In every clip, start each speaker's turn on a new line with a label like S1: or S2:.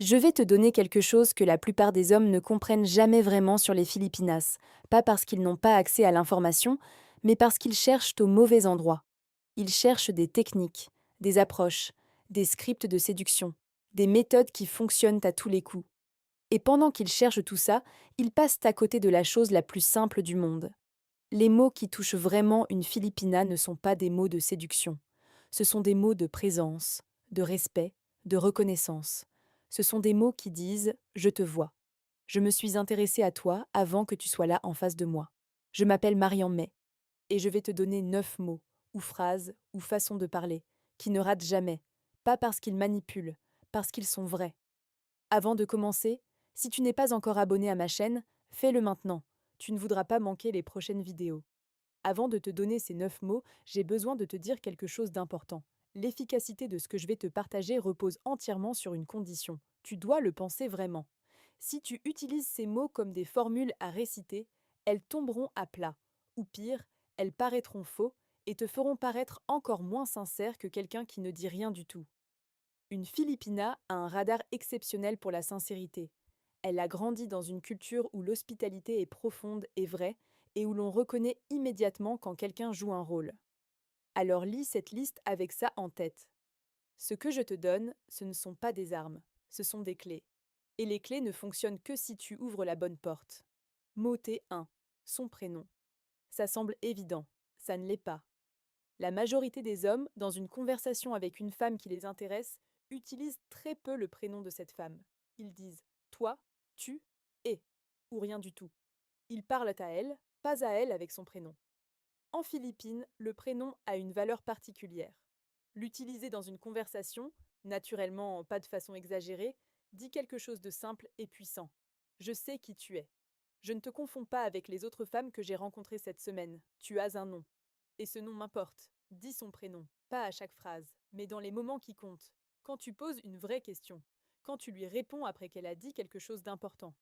S1: Je vais te donner quelque chose que la plupart des hommes ne comprennent jamais vraiment sur les Filipinas, pas parce qu'ils n'ont pas accès à l'information, mais parce qu'ils cherchent au mauvais endroit. Ils cherchent des techniques, des approches, des scripts de séduction, des méthodes qui fonctionnent à tous les coups. Et pendant qu'ils cherchent tout ça, ils passent à côté de la chose la plus simple du monde. Les mots qui touchent vraiment une Filipina ne sont pas des mots de séduction. Ce sont des mots de présence, de respect, de reconnaissance. Ce sont des mots qui disent ⁇ Je te vois ⁇ Je me suis intéressée à toi avant que tu sois là en face de moi. Je m'appelle Marian May et je vais te donner 9 mots, ou phrases, ou façons de parler, qui ne ratent jamais, pas parce qu'ils manipulent, parce qu'ils sont vrais. Avant de commencer, si tu n'es pas encore abonné à ma chaîne, fais-le maintenant. Tu ne voudras pas manquer les prochaines vidéos. Avant de te donner ces 9 mots, j'ai besoin de te dire quelque chose d'important. L'efficacité de ce que je vais te partager repose entièrement sur une condition. Tu dois le penser vraiment. Si tu utilises ces mots comme des formules à réciter, elles tomberont à plat. Ou pire, elles paraîtront faux et te feront paraître encore moins sincère que quelqu'un qui ne dit rien du tout. Une Filipina a un radar exceptionnel pour la sincérité. Elle a grandi dans une culture où l'hospitalité est profonde et vraie, et où l'on reconnaît immédiatement quand quelqu'un joue un rôle. Alors lis cette liste avec ça en tête. Ce que je te donne, ce ne sont pas des armes, ce sont des clés. Et les clés ne fonctionnent que si tu ouvres la bonne porte. Mot T1. Son prénom. Ça semble évident, ça ne l'est pas. La majorité des hommes, dans une conversation avec une femme qui les intéresse, utilisent très peu le prénom de cette femme. Ils disent toi, tu, et, ou rien du tout. Ils parlent à elle, pas à elle avec son prénom. En Philippines, le prénom a une valeur particulière. L'utiliser dans une conversation, naturellement pas de façon exagérée, dit quelque chose de simple et puissant. Je sais qui tu es. Je ne te confonds pas avec les autres femmes que j'ai rencontrées cette semaine. Tu as un nom. Et ce nom m'importe. Dis son prénom, pas à chaque phrase, mais dans les moments qui comptent. Quand tu poses une vraie question. Quand tu lui réponds après qu'elle a dit quelque chose d'important.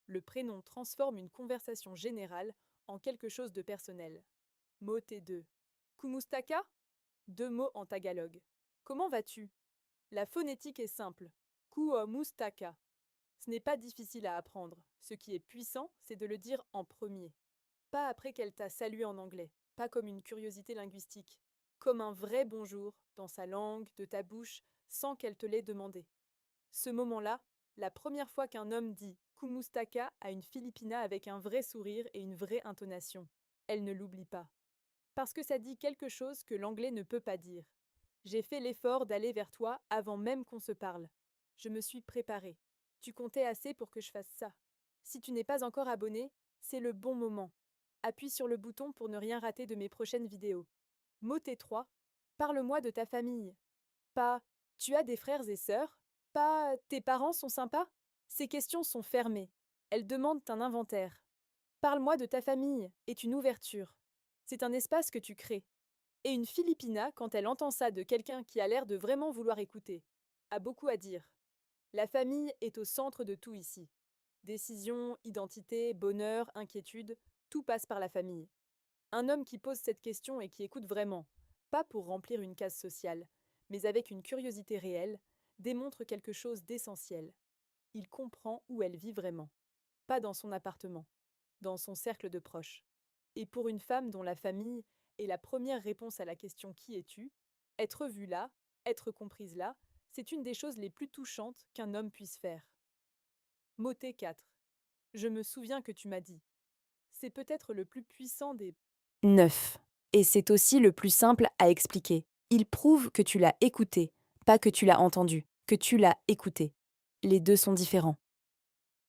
S1: Le prénom transforme une conversation générale en quelque chose de personnel. Mot T2. Kumustaka? 2 mots en tagalog. Comment vas-tu? La phonétique est simple. Mustaka. Ce n'est pas difficile à apprendre. Ce qui est puissant, c'est de le dire en premier. Pas après qu'elle t'a salué en anglais, pas comme une curiosité linguistique. Comme un vrai bonjour, dans sa langue, de ta bouche, sans qu'elle te l'ait demandé. Ce moment-là, la première fois qu'un homme dit Kumustaka à une Filipina avec un vrai sourire et une vraie intonation, elle ne l'oublie pas. Parce que ça dit quelque chose que l'anglais ne peut pas dire. J'ai fait l'effort d'aller vers toi avant même qu'on se parle. Je me suis préparée. Tu comptais assez pour que je fasse ça. Si tu n'es pas encore abonné, c'est le bon moment. Appuie sur le bouton pour ne rien rater de mes prochaines vidéos. Mot T3. Parle-moi de ta famille. Pas tu as des frères et sœurs. Pas tes parents sont sympas. Ces questions sont fermées. Elles demandent un inventaire. Parle-moi de ta famille est une ouverture. C'est un espace que tu crées. Et une Filipina, quand elle entend ça de quelqu'un qui a l'air de vraiment vouloir écouter, a beaucoup à dire. La famille est au centre de tout ici. Décision, identité, bonheur, inquiétude, tout passe par la famille. Un homme qui pose cette question et qui écoute vraiment, pas pour remplir une case sociale, mais avec une curiosité réelle, démontre quelque chose d'essentiel. Il comprend où elle vit vraiment. Pas dans son appartement, dans son cercle de proches. Et pour une femme dont la famille est la première réponse à la question Qui es-tu? Être vue là, être comprise là, c'est une des choses les plus touchantes qu'un homme puisse faire. Moté 4. Je me souviens que tu m'as dit. C'est peut-être le plus puissant des 9. Et c'est aussi le plus simple à expliquer. Il prouve que tu l'as écouté, pas que tu l'as entendu, que tu l'as écouté. Les deux sont différents.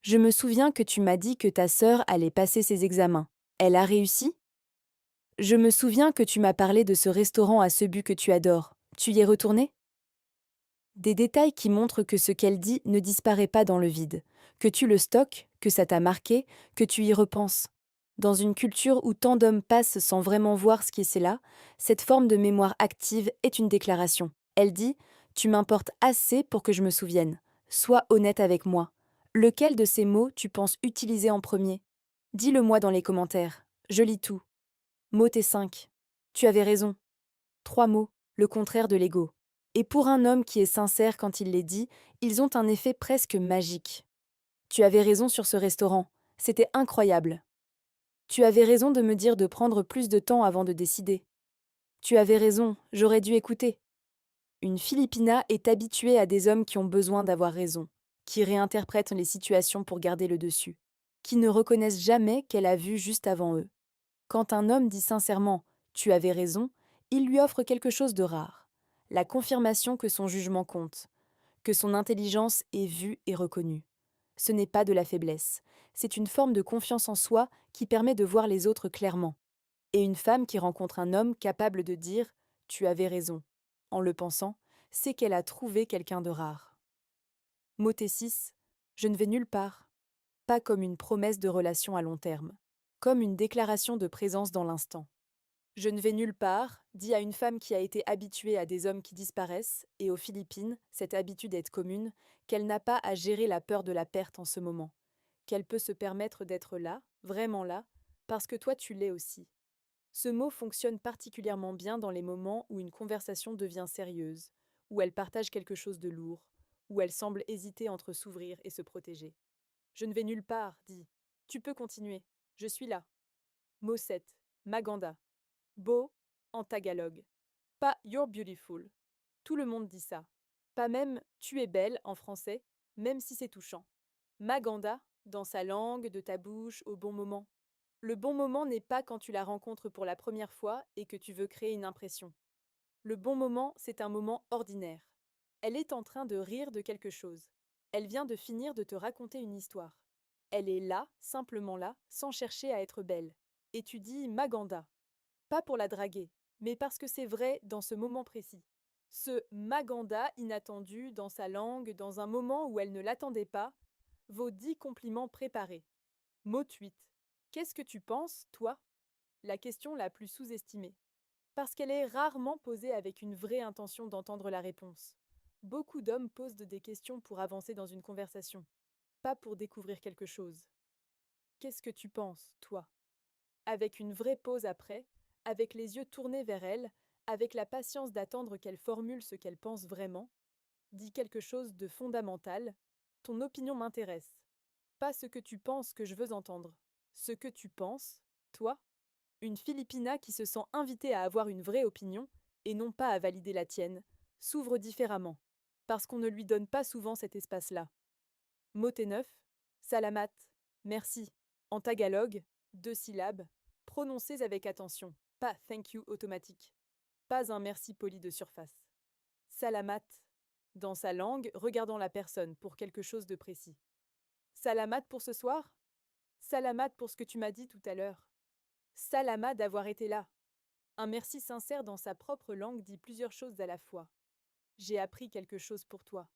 S1: Je me souviens que tu m'as dit que ta sœur allait passer ses examens. Elle a réussi? Je me souviens que tu m'as parlé de ce restaurant à Cebu que tu adores. Tu y es retourné? Des détails qui montrent que ce qu'elle dit ne disparaît pas dans le vide, que tu le stockes, que ça t'a marqué, que tu y repenses. Dans une culture où tant d'hommes passent sans vraiment voir ce qui est là, cette forme de mémoire active est une déclaration. Elle dit ⁇ Tu m'importes assez pour que je me souvienne. Sois honnête avec moi. Lequel de ces mots tu penses utiliser en premier? Dis-le-moi dans les commentaires. Je lis tout. Mot T5. Tu avais raison. 3 mots, le contraire de l'ego. Et pour un homme qui est sincère quand il les dit, ils ont un effet presque magique. Tu avais raison sur ce restaurant. C'était incroyable. Tu avais raison de me dire de prendre plus de temps avant de décider. Tu avais raison, j'aurais dû écouter. Une Filipina est habituée à des hommes qui ont besoin d'avoir raison, qui réinterprètent les situations pour garder le dessus, qui ne reconnaissent jamais qu'elle a vu juste avant eux. Quand un homme dit sincèrement Tu avais raison, il lui offre quelque chose de rare, la confirmation que son jugement compte, que son intelligence est vue et reconnue. Ce n'est pas de la faiblesse, c'est une forme de confiance en soi qui permet de voir les autres clairement. Et une femme qui rencontre un homme capable de dire Tu avais raison, en le pensant, c'est qu'elle a trouvé quelqu'un de rare. Moté 6, je ne vais nulle part. Pas comme une promesse de relation à long terme, comme une déclaration de présence dans l'instant. Je ne vais nulle part, dit à une femme qui a été habituée à des hommes qui disparaissent, et aux Philippines, cette habitude est commune, qu'elle n'a pas à gérer la peur de la perte en ce moment, qu'elle peut se permettre d'être là, vraiment là, parce que toi tu l'es aussi. Ce mot fonctionne particulièrement bien dans les moments où une conversation devient sérieuse, où elle partage quelque chose de lourd, où elle semble hésiter entre s'ouvrir et se protéger. Je ne vais nulle part, dit. Tu peux continuer. Je suis là. Mot 7. Maganda. Beau en tagalog. Pas you're beautiful. Tout le monde dit ça. Pas même tu es belle en français, même si c'est touchant. Maganda, dans sa langue, de ta bouche, au bon moment. Le bon moment n'est pas quand tu la rencontres pour la première fois et que tu veux créer une impression. Le bon moment, c'est un moment ordinaire. Elle est en train de rire de quelque chose. Elle vient de finir de te raconter une histoire. Elle est là, simplement là, sans chercher à être belle. Et tu dis Maganda. Pas pour la draguer, mais parce que c'est vrai dans ce moment précis. Ce Maganda inattendu dans sa langue, dans un moment où elle ne l'attendait pas, vaut 10 compliments préparés. Mot 8. Qu'est-ce que tu penses, toi? La question la plus sous-estimée. Parce qu'elle est rarement posée avec une vraie intention d'entendre la réponse. Beaucoup d'hommes posent des questions pour avancer dans une conversation, pas pour découvrir quelque chose. Qu'est-ce que tu penses, toi? Avec une vraie pause après, avec les yeux tournés vers elle, avec la patience d'attendre qu'elle formule ce qu'elle pense vraiment, dis quelque chose de fondamental. Ton opinion m'intéresse. Pas ce que tu penses que je veux entendre. Ce que tu penses, toi? Une Filipina qui se sent invitée à avoir une vraie opinion, et non pas à valider la tienne, s'ouvre différemment, parce qu'on ne lui donne pas souvent cet espace-là. Mot 9, salamat, merci, en tagalog, 2 syllabes, prononcées avec attention, pas thank you automatique, pas un merci poli de surface. Salamat, dans sa langue, regardant la personne pour quelque chose de précis. Salamat pour ce soir? Salamat pour ce que tu m'as dit tout à l'heure. Salama d'avoir été là. Un merci sincère dans sa propre langue dit plusieurs choses à la fois. J'ai appris quelque chose pour toi.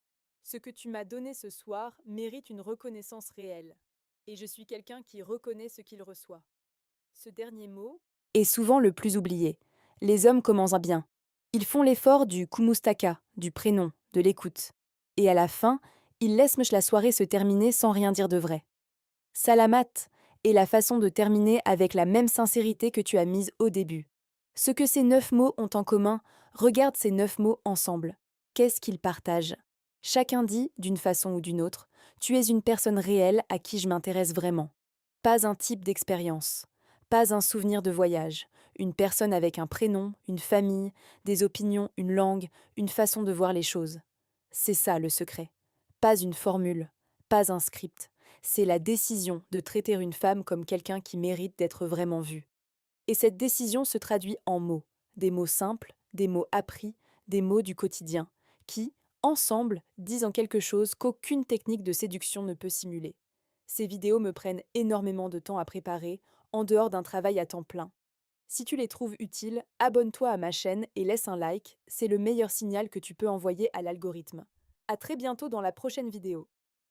S1: Ce que tu m'as donné ce soir mérite une reconnaissance réelle. Et je suis quelqu'un qui reconnaît ce qu'il reçoit. Ce dernier mot est souvent le plus oublié. Les hommes commencent bien. Ils font l'effort du kumustaka, du prénom, de l'écoute. Et à la fin, ils laissent la soirée se terminer sans rien dire de vrai. Salamat est la façon de terminer avec la même sincérité que tu as mise au début. Ce que ces 9 mots ont en commun, regarde ces 9 mots ensemble. Qu'est-ce qu'ils partagent? Chacun dit, d'une façon ou d'une autre, tu es une personne réelle à qui je m'intéresse vraiment. Pas un type d'expérience, pas un souvenir de voyage, une personne avec un prénom, une famille, des opinions, une langue, une façon de voir les choses. C'est ça le secret. Pas une formule, pas un script. C'est la décision de traiter une femme comme quelqu'un qui mérite d'être vraiment vu. Et cette décision se traduit en mots, des mots simples, des mots appris, des mots du quotidien, qui, ensemble, disent en quelque chose qu'aucune technique de séduction ne peut simuler. Ces vidéos me prennent énormément de temps à préparer, en dehors d'un travail à temps plein. Si tu les trouves utiles, abonne-toi à ma chaîne et laisse un like, c'est le meilleur signal que tu peux envoyer à l'algorithme. À très bientôt dans la prochaine vidéo.